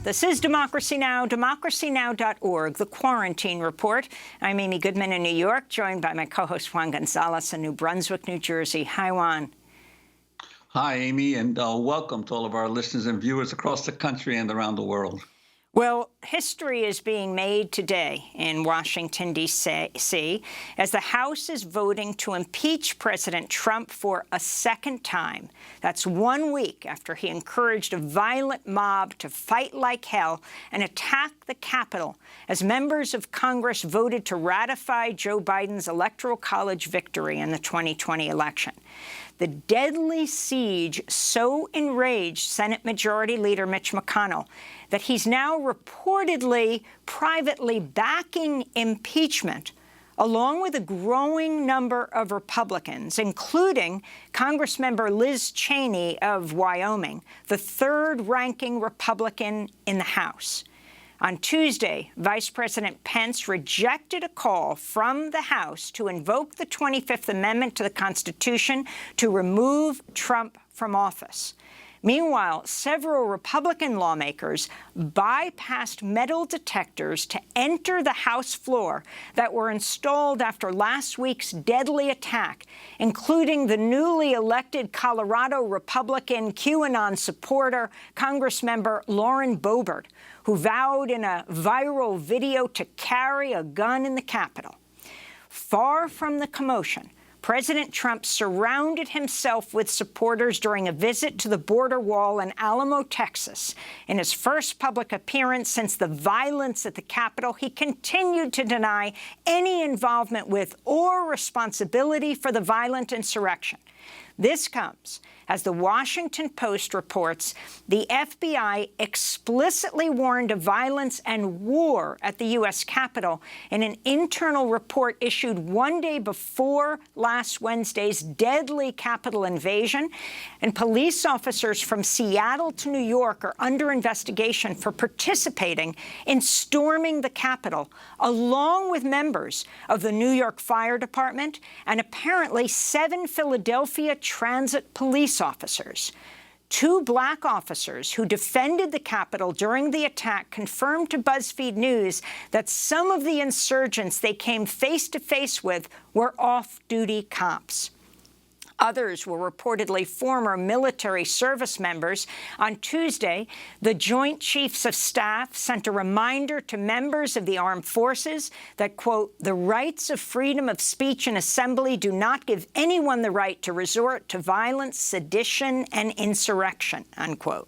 This is Democracy Now!, democracynow.org, the Quarantine Report. I'm Amy Goodman in New York, joined by my co-host Juan Gonzalez in New Brunswick, New Jersey. Hi, Juan. Hi, Amy, and welcome to all of our listeners and viewers across the country and around the world. Well, history is being made today in Washington, D.C., as the House is voting to impeach President Trump for a second time. That's 1 week after he encouraged a violent mob to fight like hell and attack the Capitol as members of Congress voted to ratify Joe Biden's Electoral College victory in the 2020 election. The deadly siege so enraged Senate Majority Leader Mitch McConnell that he's now reportedly privately backing impeachment, along with a growing number of Republicans, including Congressmember Liz Cheney of Wyoming, the third-ranking Republican in the House. On Tuesday, Vice President Pence rejected a call from the House to invoke the 25th Amendment to the Constitution to remove Trump from office. Meanwhile, several Republican lawmakers bypassed metal detectors to enter the House floor that were installed after last week's deadly attack, including the newly elected Colorado Republican QAnon supporter, Congressmember Lauren Boebert, who vowed in a viral video to carry a gun in the Capitol. Far from the commotion, President Trump surrounded himself with supporters during a visit to the border wall in Alamo, Texas. In his first public appearance since the violence at the Capitol, he continued to deny any involvement with or responsibility for the violent insurrection. This comes as the Washington Post reports the FBI explicitly warned of violence and war at the U.S. Capitol in an internal report issued 1 day before last Wednesday's deadly Capitol invasion. And police officers from Seattle to New York are under investigation for participating in storming the Capitol, along with members of the New York Fire Department and apparently 7 Philadelphia Transit police officers. 2 black officers who defended the Capitol during the attack confirmed to BuzzFeed News that some of the insurgents they came face-to-face with were off-duty cops. Others were reportedly former military service members. On Tuesday, the Joint Chiefs of Staff sent a reminder to members of the armed forces that, quote, the rights of freedom of speech and assembly do not give anyone the right to resort to violence, sedition, and insurrection, unquote.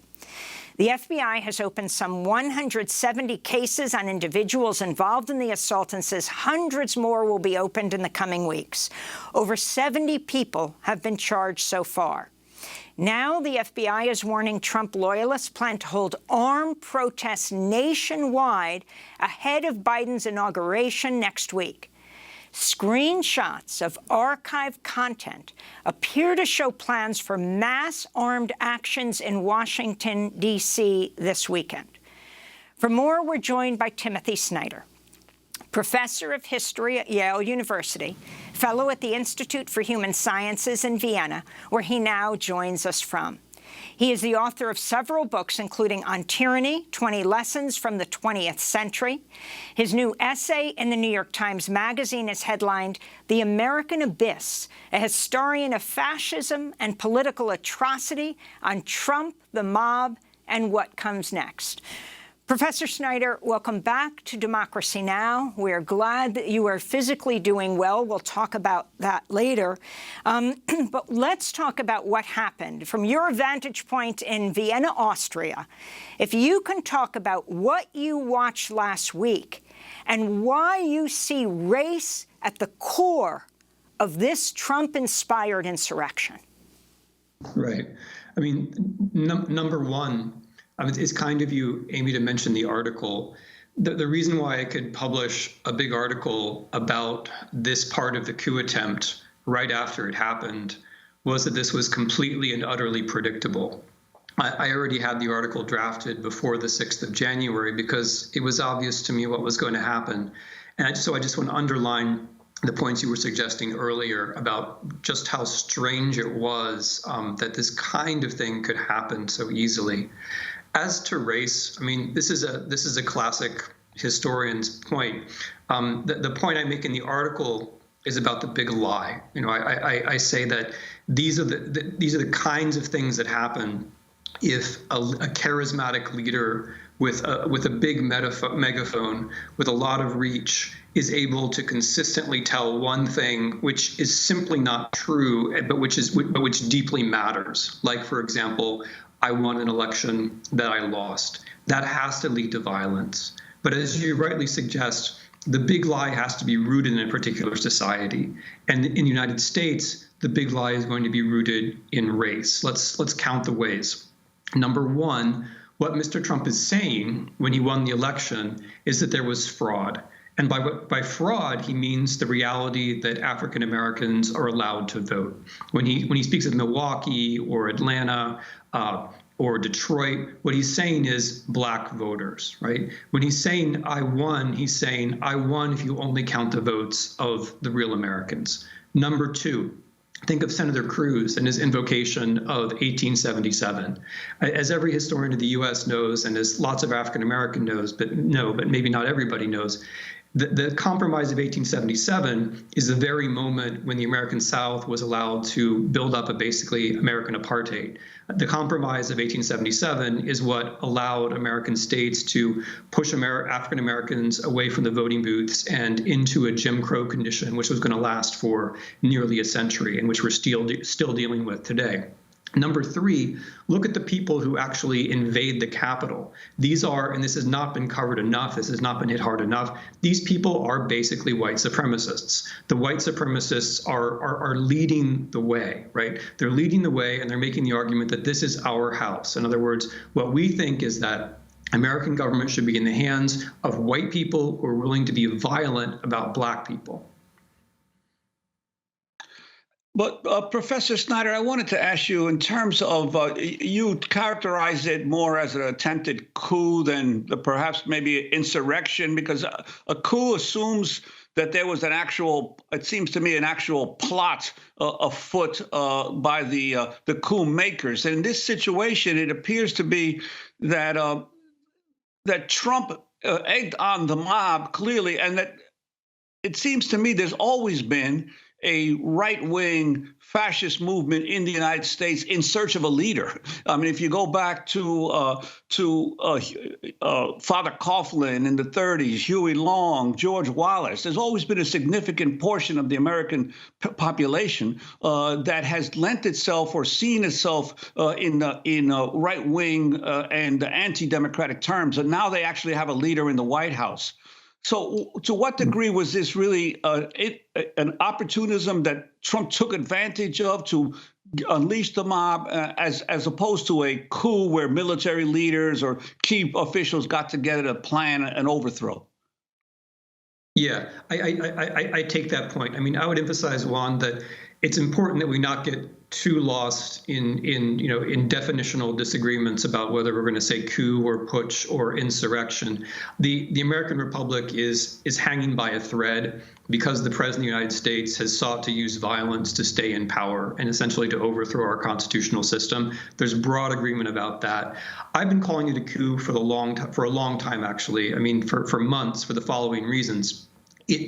The FBI has opened some 170 cases on individuals involved in the assault and says hundreds more will be opened in the coming weeks. Over 70 people have been charged so far. Now the FBI is warning Trump loyalists plan to hold armed protests nationwide ahead of Biden's inauguration next week. Screenshots of archived content appear to show plans for mass armed actions in Washington, D.C. this weekend. For more, we're joined by Timothy Snyder, professor of history at Yale University, fellow at the Institute for Human Sciences in Vienna, where he now joins us from. He is the author of several books, including On Tyranny, 20 Lessons from the 20th Century. His new essay in the New York Times Magazine is headlined The American Abyss, a historian of fascism and political atrocity on Trump, the mob, and what comes next. Professor Snyder, welcome back to Democracy Now! We're glad that you are physically doing well. We'll talk about that later. But let's talk about what happened. From your vantage point in Vienna, Austria, if you can talk about what you watched last week and why you see race at the core of this Trump-inspired insurrection. Right. I mean, number one, it's kind of you, Amy, to mention the article. The reason why I could publish a big article about this part of the coup attempt right after it happened was that this was completely and utterly predictable. I already had the article drafted before the 6th of January because it was obvious to me what was going to happen. And so I just want to underline the points you were suggesting earlier about just how strange it was that this kind of thing could happen so easily. As to race, I mean, this is a classic historian's point. The point I make in the article is about the big lie. You know, I say that these are the kinds of things that happen if a charismatic leader with a big megaphone with a lot of reach is able to consistently tell one thing which is simply not true, but which deeply matters. Like, for example, I won an election that I lost. That has to lead to violence. But as you rightly suggest, the big lie has to be rooted in a particular society. And in the United States, the big lie is going to be rooted in race. Let's count the ways. Number one, what Mr. Trump is saying when he won the election is that there was fraud. And by fraud, he means the reality that African Americans are allowed to vote. When he speaks of Milwaukee or Atlanta or Detroit, what he's saying is black voters, right? When he's saying I won, he's saying I won if you only count the votes of the real Americans. Number two, think of Senator Cruz and his invocation of 1877. As every historian of the U.S. knows, and as lots of African American knows, but maybe not everybody knows, the Compromise of 1877 is the very moment when the American South was allowed to build up a basically American apartheid. The Compromise of 1877 is what allowed American states to push African Americans away from the voting booths and into a Jim Crow condition, which was going to last for nearly a century and which we're still dealing with today. Number three, look at the people who actually invade the Capitol. These are, and this has not been covered enough, this has not been hit hard enough, these people are basically white supremacists. The white supremacists are leading the way, right? They're leading the way and they're making the argument that this is our house. In other words, what we think is that American government should be in the hands of white people who are willing to be violent about black people. But Professor Snyder, I wanted to ask you in terms of, you characterize it more as an attempted coup than perhaps maybe insurrection, because a coup assumes that there was an actual, it seems to me, an actual plot afoot by the coup makers. And in this situation, it appears to be that that Trump egged on the mob clearly, and that it seems to me there's always been a right-wing fascist movement in the United States in search of a leader. I mean, if you go back to Father Coughlin in the 30s, Huey Long, George Wallace, there's always been a significant portion of the American population that has lent itself or seen itself in right-wing and anti-democratic terms, and now they actually have a leader in the White House. So to what degree was this really an opportunism that Trump took advantage of to unleash the mob as opposed to a coup where military leaders or key officials got together to plan an overthrow? Yeah, I take that point. I mean, I would emphasize, Juan, that it's important that we not get too lost in definitional disagreements about whether we're going to say coup or putsch or insurrection. The American Republic is hanging by a thread because the President of the United States has sought to use violence to stay in power and essentially to overthrow our constitutional system. There's broad agreement about that. I've been calling it a coup for a long time, actually. I mean, for months, for the following reasons.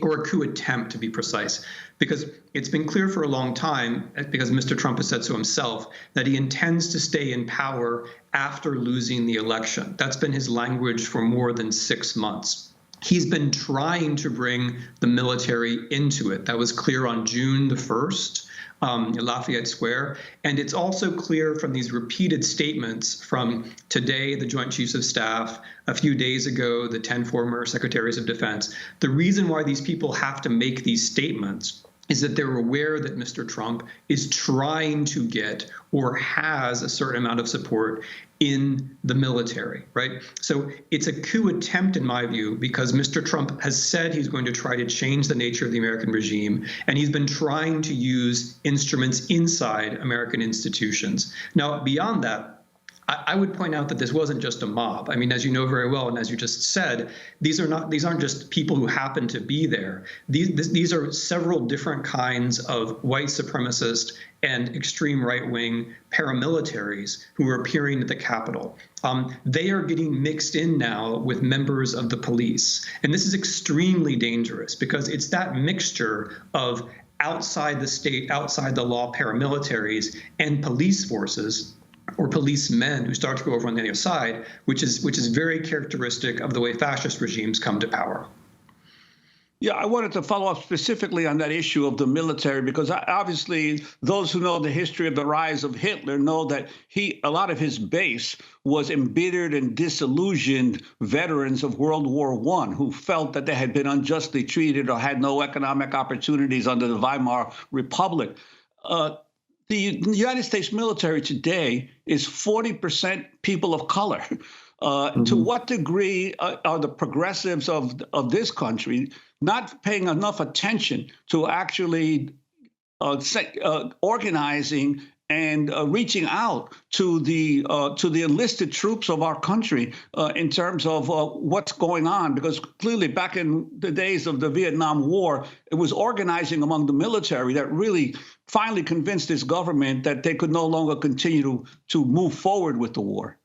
Or a coup attempt, to be precise, because it's been clear for a long time, because Mr. Trump has said so himself, that he intends to stay in power after losing the election. That's been his language for more than 6 months. He's been trying to bring the military into it. That was clear on June the 1st. At Lafayette Square. And it's also clear from these repeated statements from today, the Joint Chiefs of Staff, a few days ago, the 10 former Secretaries of Defense. The reason why these people have to make these statements is that they're aware that Mr. Trump is trying to get or has a certain amount of support in the military, right? So it's a coup attempt, in my view, because Mr. Trump has said he's going to try to change the nature of the American regime, and he's been trying to use instruments inside American institutions. Now, beyond that, I would point out that this wasn't just a mob. I mean, as you know very well, and as you just said, these aren't just people who happen to be there. These are several different kinds of white supremacist and extreme right-wing paramilitaries who are appearing at the Capitol. They are getting mixed in now with members of the police. And this is extremely dangerous because it's that mixture of outside the state, outside the law paramilitaries and police forces or policemen who start to go over on the other side, which is very characteristic of the way fascist regimes come to power. Yeah, I wanted to follow up specifically on that issue of the military, because obviously those who know the history of the rise of Hitler know that a lot of his base was embittered and disillusioned veterans of World War I who felt that they had been unjustly treated or had no economic opportunities under the Weimar Republic. The United States military today is 40% people of color. To what degree are the progressives of this country not paying enough attention to actually organizing and reaching out to the enlisted troops of our country in terms of what's going on? Because clearly back in the days of the Vietnam War, it was organizing among the military that really finally convinced this government that they could no longer continue to move forward with the war.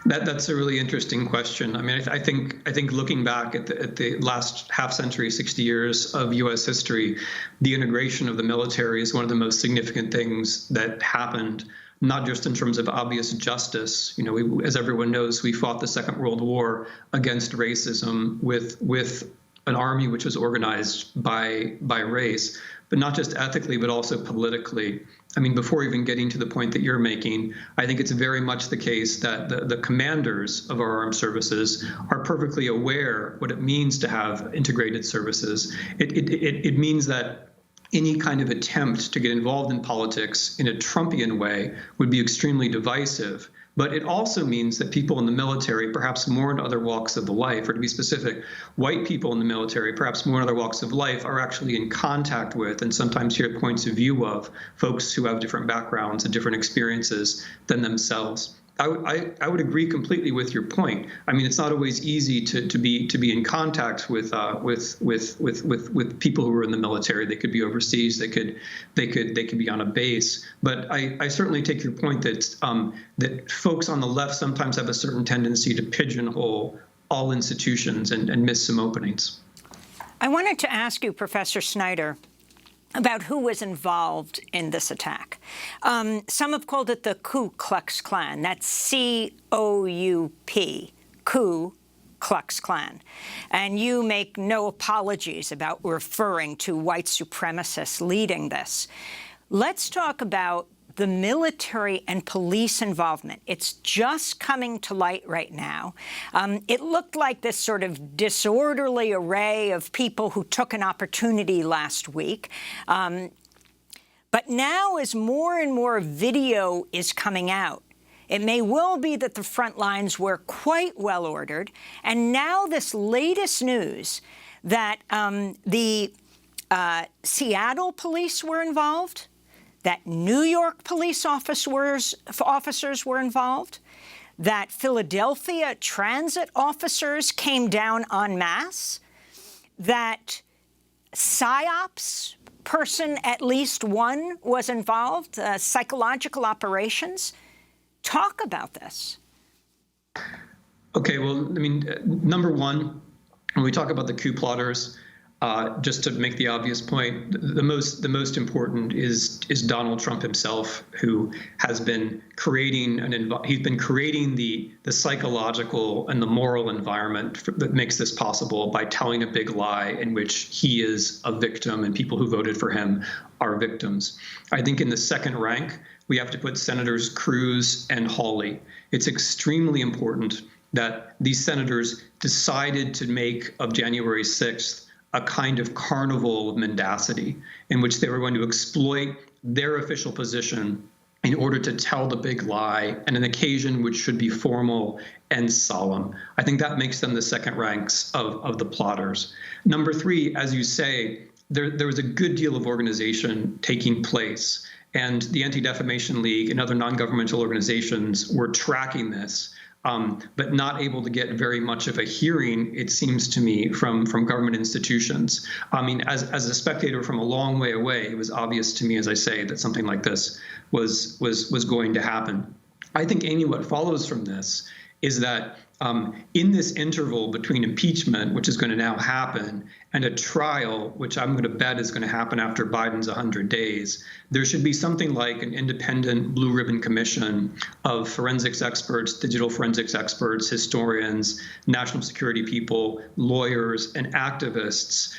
That's a really interesting question. I mean, I think looking back at the last half century, 60 years of U.S. history, the integration of the military is one of the most significant things that happened, not just in terms of obvious justice. You know, as everyone knows, we fought the Second World War against racism with an army which was organized by race, but not just ethically, but also politically. I mean, before even getting to the point that you're making, I think it's very much the case that the commanders of our armed services are perfectly aware what it means to have integrated services. It means that any kind of attempt to get involved in politics in a Trumpian way would be extremely divisive. But it also means that people in the military, perhaps more in other walks of life, or to be specific, white people in the military, perhaps more in other walks of life, are actually in contact with and sometimes hear points of view of folks who have different backgrounds and different experiences than themselves. I would agree completely with your point. I mean, it's not always easy to be in contact with people who are in the military. They could be overseas. They could be on a base. But I certainly take your point that folks on the left sometimes have a certain tendency to pigeonhole all institutions and miss some openings. I wanted to ask you, Professor Snyder, about who was involved in this attack. Some have called it the Ku Klux Klan. That's C-O-U-P, Ku Klux Klan. And you make no apologies about referring to white supremacists leading this. Let's talk about the military and police involvement. It's just coming to light right now. It looked like this sort of disorderly array of people who took an opportunity last week. But now, as more and more video is coming out, it may well be that the front lines were quite well ordered. And now this latest news that the Seattle police were involved, that New York police officers were involved, that Philadelphia transit officers came down en masse, that PSYOPs person, at least one, was involved, psychological operations. Talk about this. Okay, well, I mean, number one, when we talk about the coup plotters, just to make the obvious point, the most important is Donald Trump himself, who has been creating the psychological and the moral environment that makes this possible by telling a big lie in which he is a victim and people who voted for him are victims. I think in the second rank, we have to put Senators Cruz and Hawley. It's extremely important that these senators decided to make of January 6th a kind of carnival of mendacity in which they were going to exploit their official position in order to tell the big lie and an occasion which should be formal and solemn. I think that makes them the second ranks of the plotters. Number three, as you say, there was a good deal of organization taking place. and the Anti-Defamation League and other non-governmental organizations were tracking this, but not able to get very much of a hearing, it seems to me, from government institutions. I mean, as a spectator from a long way away, it was obvious to me, as I say, that something like this was going to happen. I think, Amy, what follows from this is that in this interval between impeachment, which is going to now happen, and a trial, which I'm going to bet is going to happen after Biden's 100 days, there should be something like an independent blue ribbon commission of forensics experts, digital forensics experts, historians, national security people, lawyers, and activists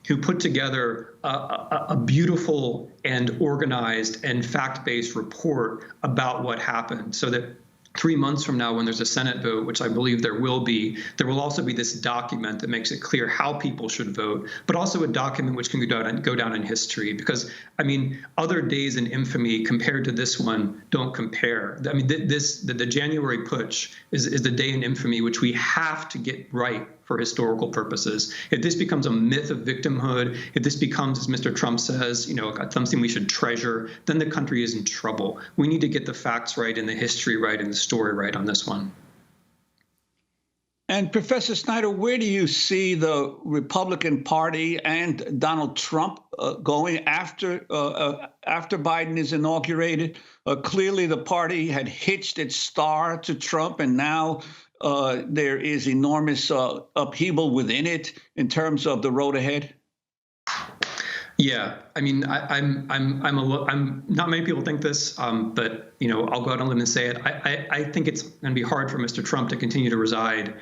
who put together a beautiful and organized and fact-based report about what happened, so that 3 months from now, when there's a Senate vote, which I believe there will also be this document that makes it clear how people should vote, but also a document which can go down in history. Because, I mean, other days in infamy compared to this one don't compare. I mean, the January putsch is the day in infamy which we have to get right for historical purposes. If this becomes a myth of victimhood, if this becomes, as Mr. Trump says, something we should treasure, then the country is in trouble. We need to get the facts right and the history right and the story right on this one. And Professor Snyder, where do you see the Republican Party and Donald Trump going after Biden is inaugurated? Clearly, the party had hitched its star to Trump, and now there is enormous upheaval within it in terms of the road ahead. Yeah, I mean, I'm not many people think this, but I'll go out on a limb and say it. I think it's going to be hard for Mr. Trump to continue to reside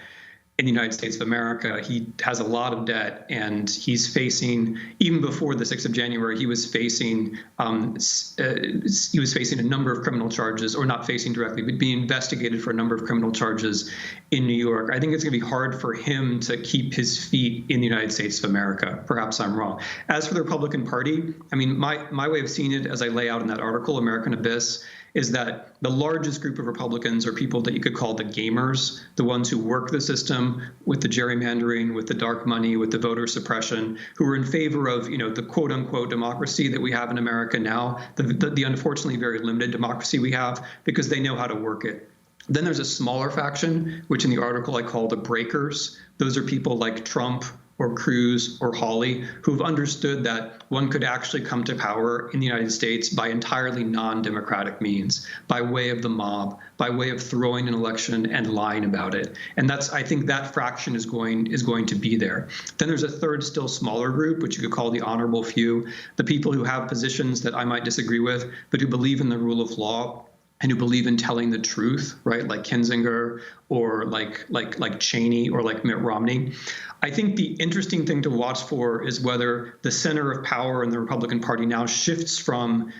in the United States of America. He has a lot of debt, and he's facing, even before the 6th of January, he was facing a number of criminal charges, or not facing directly, but being investigated for a number of criminal charges in New York. I think it's going to be hard for him to keep his feet in the United States of America. Perhaps I'm wrong. As for the Republican Party, I mean, my way of seeing it, as I lay out in that article, American Abyss, is that the largest group of Republicans are people that you could call the gamers, the ones who work the system with the gerrymandering, with the dark money, with the voter suppression, who are in favor of, the quote unquote democracy that we have in America now, the unfortunately very limited democracy we have, because they know how to work it. Then there's a smaller faction, which in the article I call the breakers. Those are people like Trump or Cruz or Hawley, who've understood that one could actually come to power in the United States by entirely non-democratic means, by way of the mob, by way of throwing an election and lying about it. And I think that fraction is going to be there. Then there's a third, still smaller group, which you could call the honorable few, the people who have positions that I might disagree with, but who believe in the rule of law and who believe in telling the truth, right? Like Kinzinger or like Cheney or like Mitt Romney. I think the interesting thing to watch for is whether the center of power in the Republican Party now shifts from,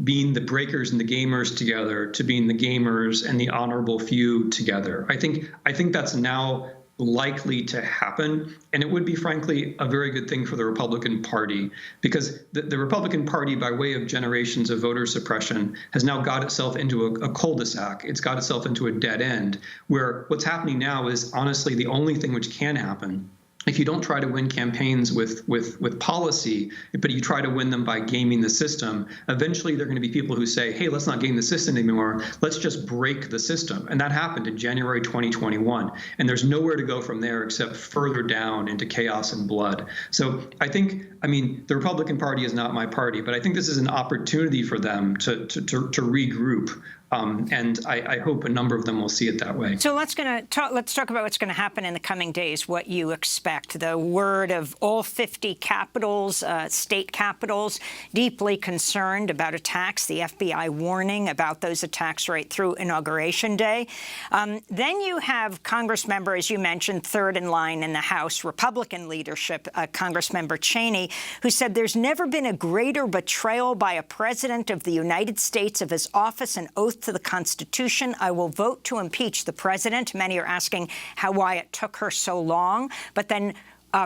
being the breakers and the gamers together to being the gamers and the honorable few together. I think that's now likely to happen. And it would be, frankly, a very good thing for the Republican Party, because the Republican Party, by way of generations of voter suppression, has now got itself into a cul-de-sac. It's got itself into a dead end, where what's happening now is honestly the only thing which can happen. If you don't try to win campaigns with policy, but you try to win them by gaming the system, eventually there are going to be people who say, hey, let's not game the system anymore. Let's just break the system. And that happened in January 2021. And there's nowhere to go from there except further down into chaos and blood. So the Republican Party is not my party, but I think this is an opportunity for them to regroup. And I hope a number of them will see it that way. So let's talk about what's going to happen in the coming days, what you expect. The word of all 50 capitals, state capitals, deeply concerned about attacks, the FBI warning about those attacks right through Inauguration Day. Then you have Congress member, as you mentioned, third in line in the House, Republican leadership, Congressmember Cheney, who said there's never been a greater betrayal by a president of the United States of his office and oath to the Constitution. I will vote to impeach the president. Many are asking why it took her so long. But then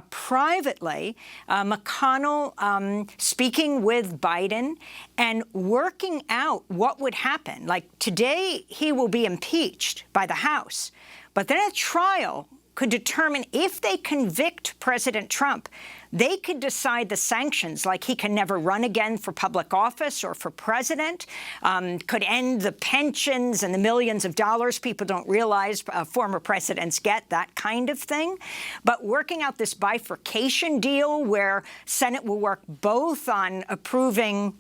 privately, McConnell speaking with Biden and working out what would happen. Like today, he will be impeached by the House, but then a trial could determine if they convict President Trump, they could decide the sanctions, like he can never run again for public office or for president, could end the pensions and the millions of dollars people don't realize former presidents get, that kind of thing. But working out this bifurcation deal where Senate will work both on approving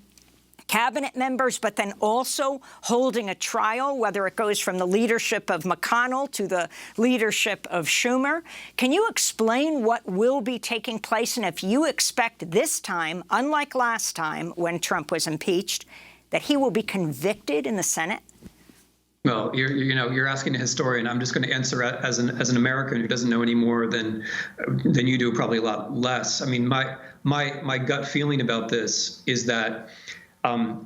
cabinet members, but then also holding a trial, whether it goes from the leadership of McConnell to the leadership of Schumer. Can you explain what will be taking place, and if you expect this time, unlike last time when Trump was impeached, that he will be convicted in the Senate? Well, you're asking a historian. I'm just going to answer as an American who doesn't know any more than you do, probably a lot less. I mean, my gut feeling about this is that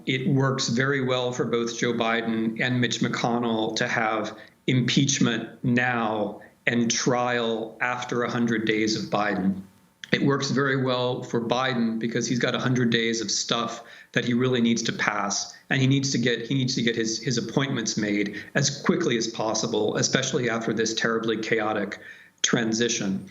it works very well for both Joe Biden and Mitch McConnell to have impeachment now and trial after 100 days of Biden. It works very well for Biden because he's got 100 days of stuff that he really needs to pass, and he needs to get his appointments made as quickly as possible, especially after this terribly chaotic transition.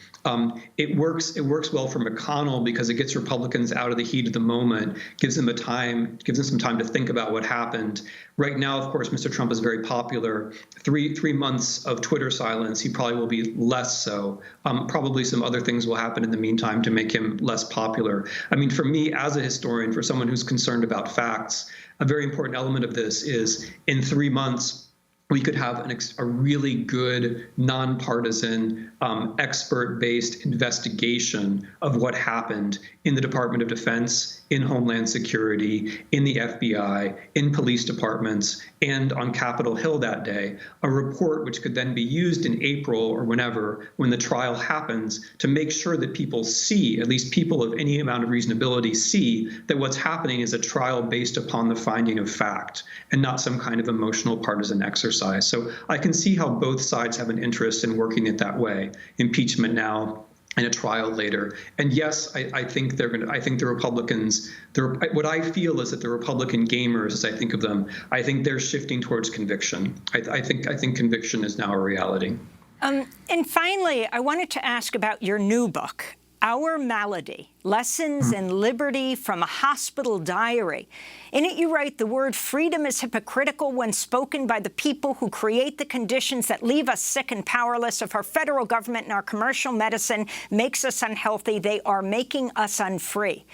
It works well for McConnell because it gets Republicans out of the heat of the moment, gives them some time to think about what happened. Right now, of course, Mr. Trump is very popular. Three months of Twitter silence, he probably will be less so. Probably some other things will happen in the meantime to make him less popular. I mean, for me as a historian, for someone who's concerned about facts, a very important element of this is in 3 months, we could have a really good, nonpartisan, expert-based investigation of what happened in the Department of Defense, in Homeland Security, in the FBI, in police departments, and on Capitol Hill that day, a report which could then be used in April or whenever, when the trial happens, to make sure that people see, at least people of any amount of reasonability see, that what's happening is a trial based upon the finding of fact and not some kind of emotional partisan exercise. So I can see how both sides have an interest in working it that way, impeachment now and a trial later. And yes, I think I think the Republicans, what I feel is that the Republican gamers, as I think of them, I think they're shifting towards conviction. I think conviction is now a reality. And finally, I wanted to ask about your new book, Our Malady, Lessons in Liberty from a Hospital Diary. In it, you write, the word freedom is hypocritical when spoken by the people who create the conditions that leave us sick and powerless. If our federal government and our commercial medicine makes us unhealthy, they are making us unfree.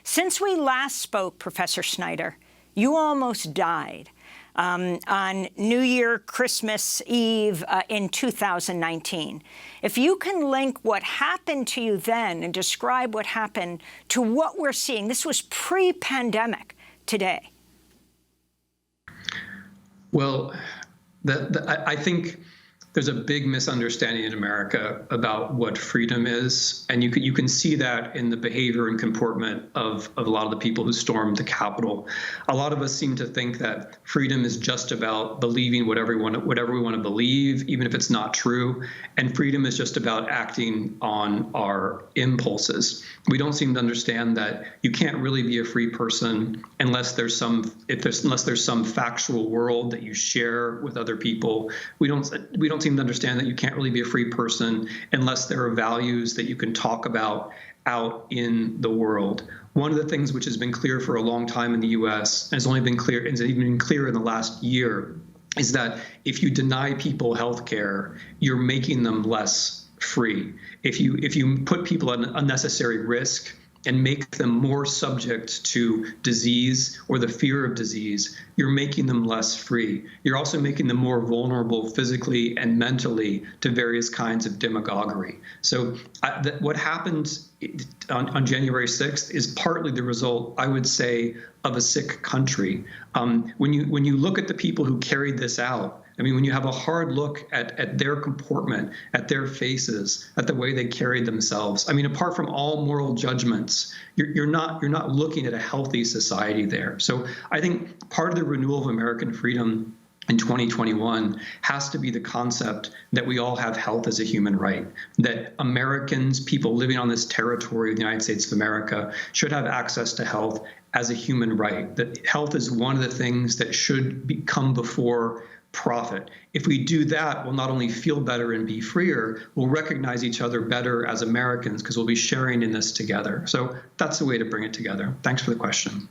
Since we last spoke, Professor Snyder, you almost died on New Year, Christmas Eve in 2019. If you can link what happened to you then and describe what happened to what we're seeing, this was pre-pandemic today. Well, I think there's a big misunderstanding in America about what freedom is, and you can see that in the behavior and comportment of a lot of the people who stormed the Capitol. A lot of us seem to think that freedom is just about believing whatever we want to believe, even if it's not true, and freedom is just about acting on our impulses. We don't seem to understand that you can't really be a free person unless there's some factual world that you share with other people. We don't seem to understand that you can't really be a free person unless there are values that you can talk about out in the world. One of the things which has been clear for a long time in the U.S. and has even been clear in the last year is that if you deny people health care, you're making them less free. If you put people at unnecessary risk and make them more subject to disease or the fear of disease, you're making them less free. You're also making them more vulnerable physically and mentally to various kinds of demagoguery. So what happened on January 6th is partly the result, I would say, of a sick country. When you look at the people who carried this out, I mean, when you have a hard look at their comportment, at their faces, at the way they carried themselves, I mean, apart from all moral judgments, you're not looking at a healthy society there. So I think part of the renewal of American freedom in 2021 has to be the concept that we all have health as a human right, that Americans, people living on this territory of the United States of America, should have access to health as a human right, that health is one of the things that should come before profit. If we do that, we'll not only feel better and be freer, we'll recognize each other better as Americans because we'll be sharing in this together. So that's the way to bring it together. Thanks for the question.